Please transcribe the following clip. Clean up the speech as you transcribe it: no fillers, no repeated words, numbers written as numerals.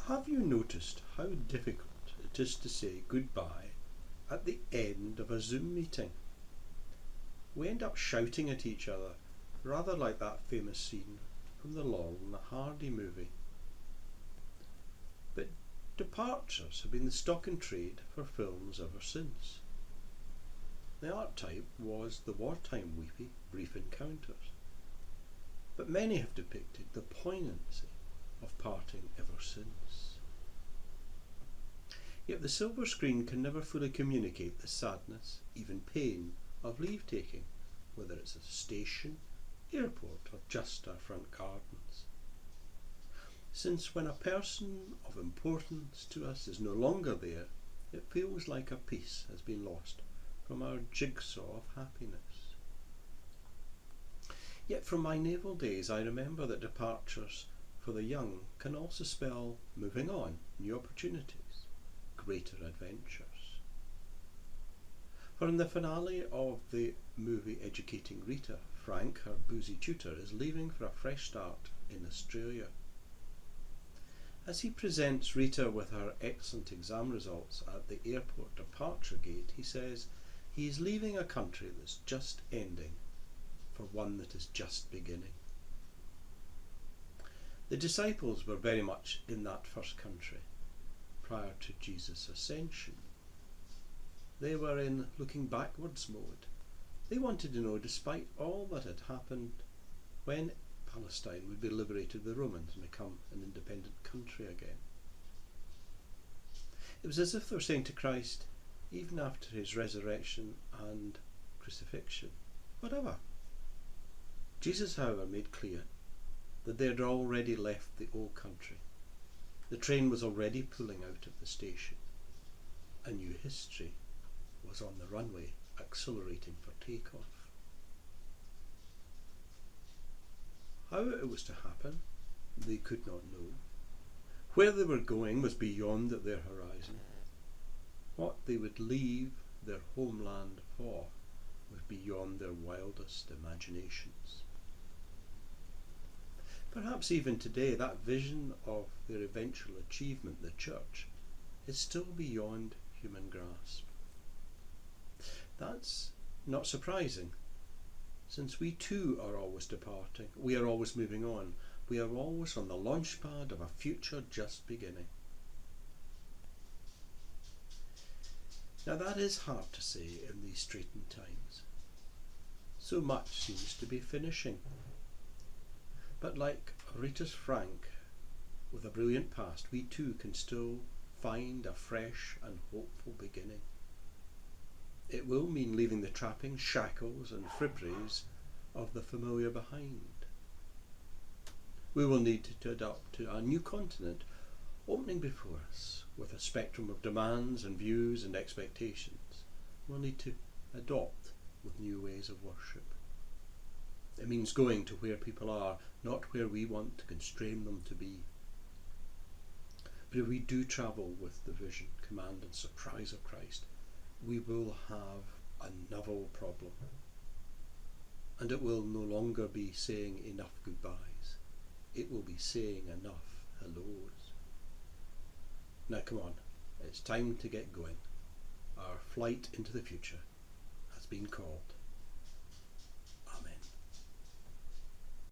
Have you noticed how difficult it is to say goodbye at the end of a Zoom meeting? We end up shouting at each other, rather like that famous scene from the Laurel and Hardy movie. But departures have been the stock in trade for films ever since. The archetype was the wartime weepy brief encounters, but many have depicted the poignancy of parting ever since. Yet the silver screen can never fully communicate the sadness, even pain, of leave-taking, whether it's at a station, airport, or just our front gardens. Since when a person of importance to us is no longer there, it feels like a piece has been lost from our jigsaw of happiness. Yet from my naval days I remember that departures for the young can also spell moving on, new opportunities, greater adventures. For in the finale of the movie Educating Rita, Frank, her boozy tutor, is leaving for a fresh start in Australia. As he presents Rita with her excellent exam results at the airport departure gate, he says he is leaving a country that's just ending for one that is just beginning. The disciples were very much in that first country prior to Jesus' ascension. They were in looking backwards mode. They wanted to know, despite all that had happened, when Palestine would be liberated by the Romans and become an independent country again. It was as if they were saying to Christ, even after his resurrection and crucifixion, whatever. Jesus, however, made clear that they had already left the old country. The train was already pulling out of the station. A new history was on the runway, accelerating for takeoff. How it was to happen, they could not know. Where they were going was beyond their horizon. What they would leave their homeland for was beyond their wildest imaginations. Perhaps even today that vision of their eventual achievement, the church, is still beyond human grasp. That's not surprising, since we too are always departing, we are always moving on, we are always on the launch pad of a future just beginning. Now that is hard to say in these straitened times. So much seems to be finishing. But like Rita's Frank, with a brilliant past, we too can still find a fresh and hopeful beginning. It will mean leaving the trappings, shackles and fripperies of the familiar behind. We will need to adapt to a new continent opening before us with a spectrum of demands and views and expectations. We'll need to adopt with new ways of worship. It means going to where people are, not where we want to constrain them to be. But if we do travel with the vision, command and surprise of Christ, we will have a novel problem. And it will no longer be saying enough goodbyes. It will be saying enough hellos. Now come on, it's time to get going. Our flight into the future has been called.